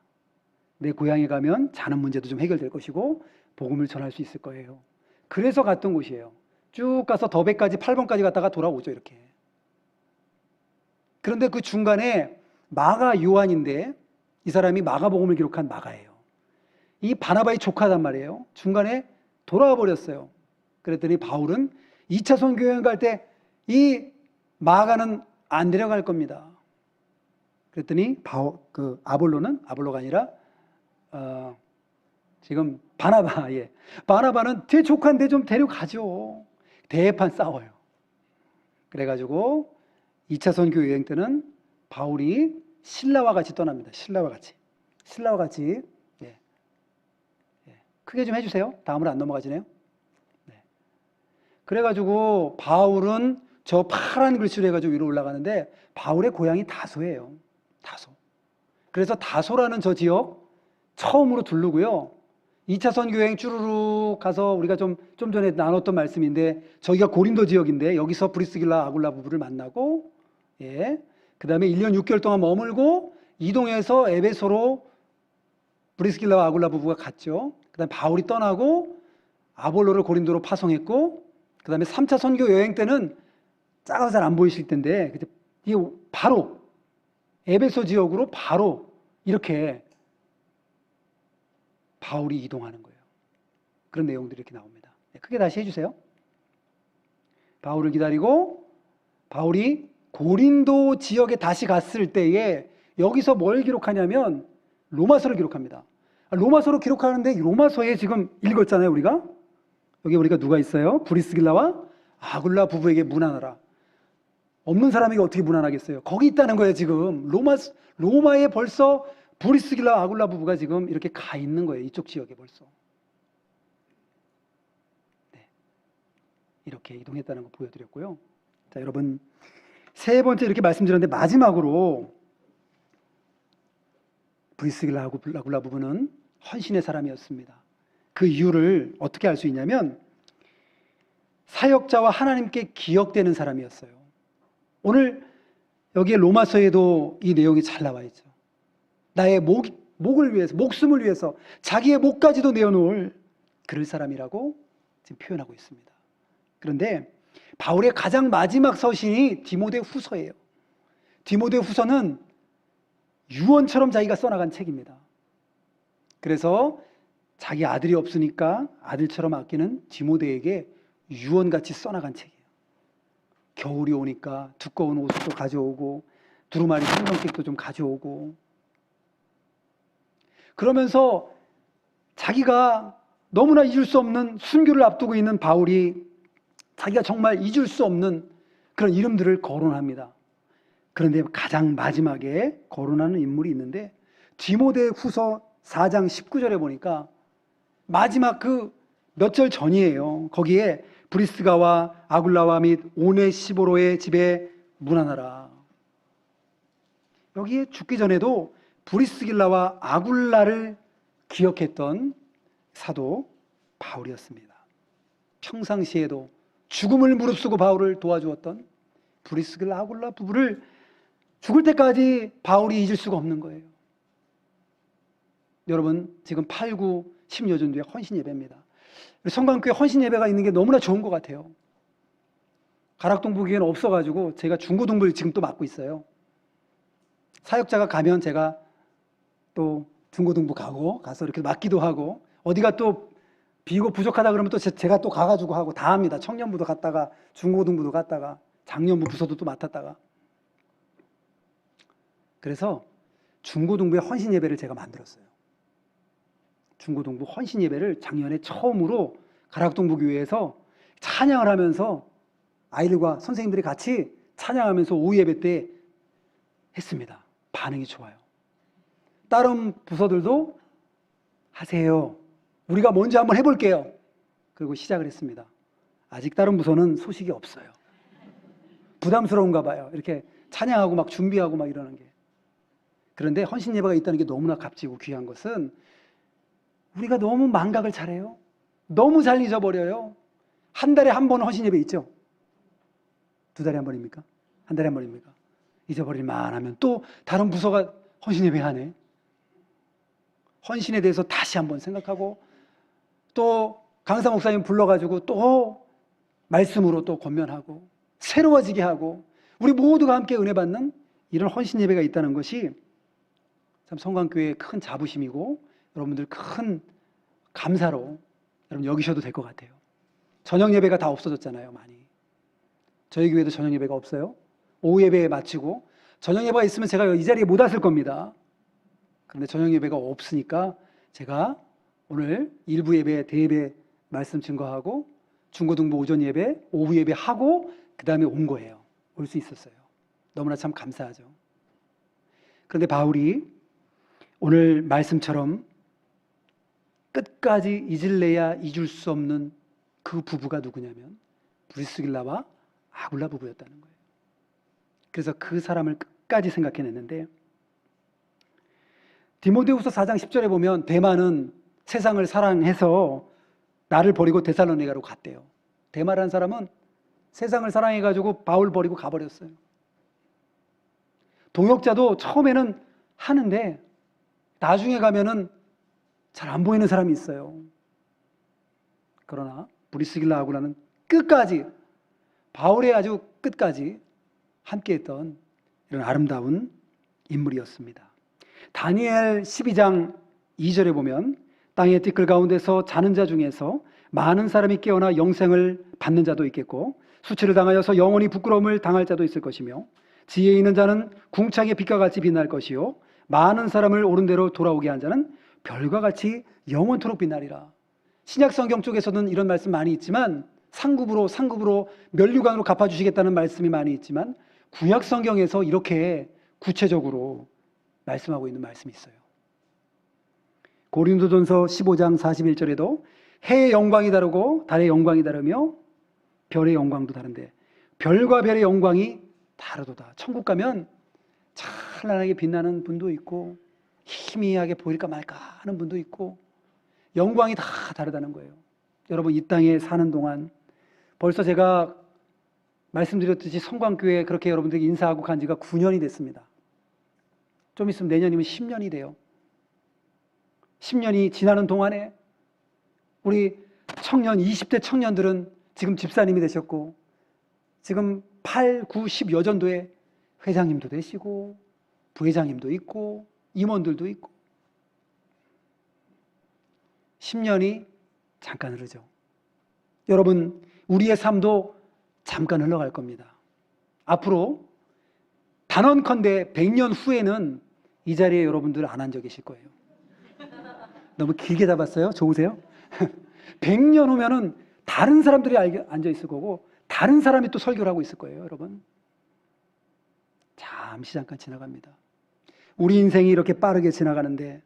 내 고향에 가면 자는 문제도 좀 해결될 것이고 복음을 전할 수 있을 거예요. 그래서 갔던 곳이에요. 쭉 가서 더베까지 8번까지 갔다가 돌아오죠. 이렇게. 그런데 그 중간에 마가 요한인데 이 사람이 마가복음을 기록한 마가예요. 이 바나바의 조카단 말이에요. 중간에 돌아와 버렸어요. 그랬더니 바울은 2차 선교 여행 갈 때 이 마가는 안 데려갈 겁니다. 그랬더니 아볼로가 아니라 지금 바나바는 제 조카인데 좀 데려가죠. 대판 싸워요. 그래가지고 2차 선교 여행 때는 바울이 신라와 같이 떠납니다. 신라와 같이. 크게 좀 해주세요. 다음으로 안 넘어가지네요. 그래가지고 바울은 저 파란 글씨로 해가지고 위로 올라가는데 바울의 고향이 다소예요. 다소. 그래서 다소라는 저 지역 처음으로 두르고요. 2차 선교여행 쭈루룩 가서 우리가 좀 전에 나눴던 말씀인데 저기가 고린도 지역인데 여기서 브리스길라 아굴라 부부를 만나고 그 다음에 1년 6개월 동안 머물고 이동해서 에베소로 브리스길라와 아굴라 부부가 갔죠. 그 다음에 바울이 떠나고 아볼로를 고린도로 파송했고 그 다음에 3차 선교 여행 때는 작아서 잘 안 보이실 텐데 이게 바로 에베소 지역으로 바로 이렇게 바울이 이동하는 거예요. 그런 내용들이 이렇게 나옵니다. 크게 다시 해주세요. 바울을 기다리고 바울이 고린도 지역에 다시 갔을 때에 여기서 뭘 기록하냐면 로마서를 기록합니다. 로마서로 기록하는데 로마서에 지금 읽었잖아요, 우리가. 여기 우리가 누가 있어요? 브리스길라와 아굴라 부부에게 문안하라. 없는 사람에게 어떻게 문안하겠어요? 거기 있다는 거예요, 지금. 로마에 벌써 브리스길라와 아굴라 부부가 지금 이렇게 가 있는 거예요, 이쪽 지역에 벌써. 네. 이렇게 이동했다는 거 보여드렸고요. 자, 여러분. 세 번째 이렇게 말씀드렸는데 마지막으로 브리스길라 아굴라 부부는 헌신의 사람이었습니다. 그 이유를 어떻게 알 수 있냐면 사역자와 하나님께 기억되는 사람이었어요. 오늘 여기에 로마서에도 이 내용이 잘 나와 있죠. 나의 목을 위해서, 목숨을 위해서 자기의 목까지도 내어놓을 그럴 사람이라고 지금 표현하고 있습니다. 그런데 바울의 가장 마지막 서신이 디모데후서예요. 디모데후서는 유언처럼 자기가 써나간 책입니다. 그래서 자기 아들이 없으니까 아들처럼 아끼는 디모데에게 유언같이 써나간 책이에요. 겨울이 오니까 두꺼운 옷도 가져오고 두루마리 성경책도 좀 가져오고, 그러면서 자기가 너무나 잊을 수 없는 순교를 앞두고 있는 바울이 자기가 정말 잊을 수 없는 그런 이름들을 거론합니다. 그런데 가장 마지막에 거론하는 인물이 있는데 디모데후서 4장 19절에 보니까 마지막 그 몇 절 전이에요. 거기에 브리스가와 아굴라와 및 오네시보로의 집에 문안하라. 여기에 죽기 전에도 브리스길라와 아굴라를 기억했던 사도 바울이었습니다. 평상시에도 죽음을 무릅쓰고 바울을 도와주었던 브리스길라 아굴라 부부를 죽을 때까지 바울이 잊을 수가 없는 거예요. 여러분, 지금 8, 9, 10여전 뒤에 헌신 예배입니다. 우리 성광교회 헌신 예배가 있는 게 너무나 좋은 것 같아요. 가락동부교회는 없어가지고 제가 중고등부를 지금 또 맡고 있어요. 사역자가 가면 제가 또 중고등부 가서 이렇게 맡기도 하고, 어디가 또 비고 부족하다 그러면 또 제가 또 가가지고 하고 다 합니다. 청년부도 갔다가 중고등부도 갔다가 장년부 부서도 또 맡았다가. 그래서 중고등부의 헌신 예배를 제가 만들었어요. 중고등부 헌신 예배를 작년에 처음으로 가락동부 교회에서 찬양을 하면서 아이들과 선생님들이 같이 찬양하면서 오후 예배 때 했습니다. 반응이 좋아요. 다른 부서들도 하세요. 우리가 먼저 한번 해볼게요. 그리고 시작을 했습니다. 아직 다른 부서는 소식이 없어요. 부담스러운가 봐요. 이렇게 찬양하고 막 준비하고 막 이러는 게. 그런데 헌신 예배가 있다는 게 너무나 값지고 귀한 것은 우리가 너무 망각을 잘해요. 너무 잘 잊어버려요. 한 달에 한 번 헌신 예배 있죠? 2달에 한 번입니까? 한 달에 한 번입니까? 잊어버릴만 하면 또 다른 부서가 헌신 예배 하네. 헌신에 대해서 다시 한번 생각하고 또 강사 목사님 불러가지고 또 말씀으로 또 권면하고 새로워지게 하고 우리 모두가 함께 은혜 받는 이런 헌신 예배가 있다는 것이 참 성광교회의 큰 자부심이고 여러분들 큰 감사로 여러분 여기셔도 될 것 같아요. 저녁 예배가 다 없어졌잖아요, 많이. 저희 교회도 저녁 예배가 없어요. 오후 예배에 마치고 저녁 예배가 있으면 제가 이 자리에 못 왔을 겁니다. 그런데 저녁 예배가 없으니까 제가 오늘 일부 예배, 대예배 말씀 증거하고 중고등부 오전 예배, 오후 예배 하고 그 다음에 온 거예요. 올 수 있었어요. 너무나 참 감사하죠. 그런데 바울이 오늘 말씀처럼 끝까지 잊을래야 잊을 수 없는 그 부부가 누구냐면 브리스길라와 아굴라 부부였다는 거예요. 그래서 그 사람을 끝까지 생각해냈는데 디모데후서 4장 10절에 보면 데마는 세상을 사랑해서 나를 버리고 데살로니가로 갔대요. 데마라는 사람은 세상을 사랑해가지고 바울 버리고 가버렸어요. 동역자도 처음에는 하는데 나중에 가면은 잘 안 보이는 사람이 있어요. 그러나 브리스길라 아굴라는 끝까지 바울의 아주 끝까지 함께했던 이런 아름다운 인물이었습니다. 다니엘 12장 2절에 보면 땅의 띠끌 가운데서 자는 자 중에서 많은 사람이 깨어나 영생을 받는 자도 있겠고 수치를 당하여서 영원히 부끄러움을 당할 자도 있을 것이며 지혜 있는 자는 궁창의 빛과 같이 빛날 것이요 많은 사람을 옳은 대로 돌아오게 한 자는 별과 같이 영원토록 빛나리라. 신약 성경 쪽에서는 이런 말씀 많이 있지만 상급으로 면류관으로 갚아주시겠다는 말씀이 많이 있지만 구약 성경에서 이렇게 구체적으로 말씀하고 있는 말씀이 있어요. 고린도전서 15장 41절에도 해의 영광이 다르고 달의 영광이 다르며 별의 영광도 다른데 별과 별의 영광이 다르도다. 천국 가면 찬란하게 빛나는 분도 있고 희미하게 보일까 말까 하는 분도 있고 영광이 다 다르다는 거예요. 여러분, 이 땅에 사는 동안 벌써 제가 말씀드렸듯이 성광교회 그렇게 여러분들에게 인사하고 간 지가 9년이 됐습니다. 좀 있으면 내년이면 10년이 돼요. 10년이 지나는 동안에 우리 청년, 20대 청년들은 지금 집사님이 되셨고 지금 8, 9, 10 여전도에 회장님도 되시고 부회장님도 있고 임원들도 있고 10년이 잠깐 흐르죠. 여러분, 우리의 삶도 잠깐 흘러갈 겁니다. 앞으로 단언컨대 100년 후에는 이 자리에 여러분들 안 앉아 계실 거예요. 너무 길게 잡았어요? 좋으세요? 100년 후면은 다른 사람들이 앉아 있을 거고 다른 사람이 또 설교를 하고 있을 거예요, 여러분. 잠깐 지나갑니다. 우리 인생이 이렇게 빠르게 지나가는데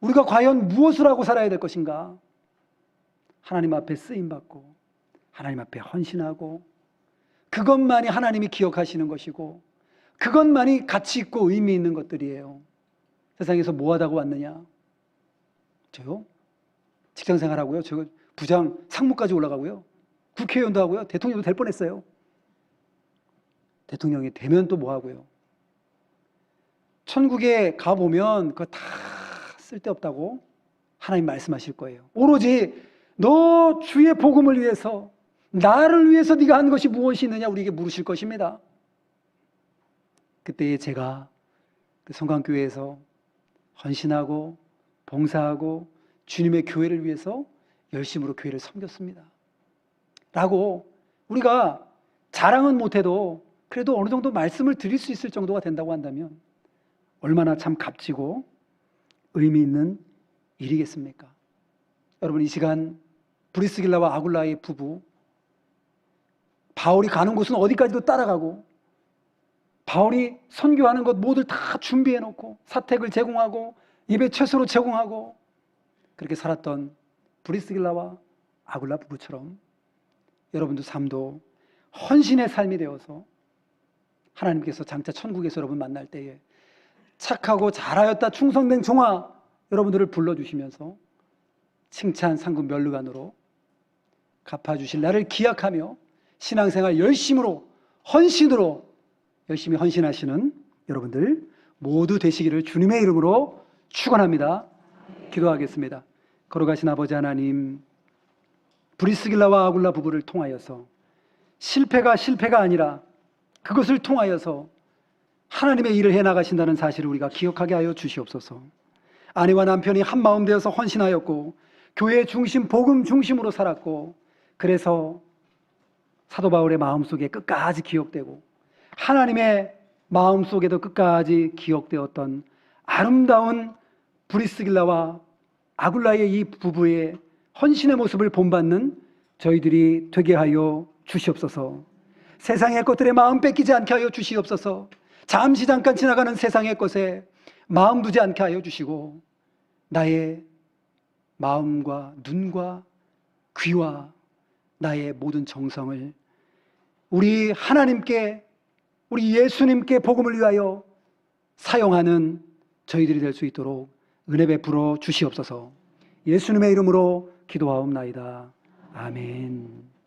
우리가 과연 무엇을 하고 살아야 될 것인가? 하나님 앞에 쓰임받고 하나님 앞에 헌신하고 그것만이 하나님이 기억하시는 것이고 그것만이 가치 있고 의미 있는 것들이에요. 세상에서 뭐 하다가 왔느냐? 저요? 직장생활하고요. 저 부장 상무까지 올라가고요. 국회의원도 하고요. 대통령도 될 뻔했어요. 대통령이 되면 또 뭐 하고요? 천국에 가보면 그거 다 쓸데없다고 하나님 말씀하실 거예요. 오로지 너 주의 복음을 위해서 나를 위해서 네가 한 것이 무엇이 있느냐 우리에게 물으실 것입니다. 그때 제가 그 성광교회에서 헌신하고 봉사하고 주님의 교회를 위해서 열심으로 교회를 섬겼습니다 라고 우리가 자랑은 못해도 그래도 어느 정도 말씀을 드릴 수 있을 정도가 된다고 한다면 얼마나 참 값지고 의미 있는 일이겠습니까? 여러분, 이 시간 브리스길라와 아굴라의 부부, 바울이 가는 곳은 어디까지도 따라가고 바울이 선교하는 것 모두 다 준비해 놓고 사택을 제공하고 예배 채소로 제공하고 그렇게 살았던 브리스길라와 아굴라 부부처럼 여러분도 삶도 헌신의 삶이 되어서 하나님께서 장차 천국에서 여러분 만날 때에 착하고 잘하였다 충성된 종아 여러분들을 불러주시면서 칭찬 상급 면류관으로 갚아주실 날을 기약하며 신앙생활 열심으로 헌신으로 열심히 헌신하시는 여러분들 모두 되시기를 주님의 이름으로 축원합니다. 기도하겠습니다. 걸어가신 아버지 하나님, 브리스길라와 아굴라 부부를 통하여서 실패가 아니라 그것을 통하여서 하나님의 일을 해나가신다는 사실을 우리가 기억하게 하여 주시옵소서. 아내와 남편이 한마음 되어서 헌신하였고 교회 중심, 복음 중심으로 살았고 그래서 사도 바울의 마음속에 끝까지 기억되고 하나님의 마음속에도 끝까지 기억되었던 아름다운 브리스길라와 아굴라의 이 부부의 헌신의 모습을 본받는 저희들이 되게 하여 주시옵소서. 세상의 것들에 마음 뺏기지 않게 하여 주시옵소서. 잠깐 지나가는 세상의 것에 마음 두지 않게 하여 주시고 나의 마음과 눈과 귀와 나의 모든 정성을 우리 하나님께, 우리 예수님께 복음을 위하여 사용하는 저희들이 될 수 있도록 은혜 베풀어 주시옵소서. 예수님의 이름으로 기도하옵나이다. 아멘.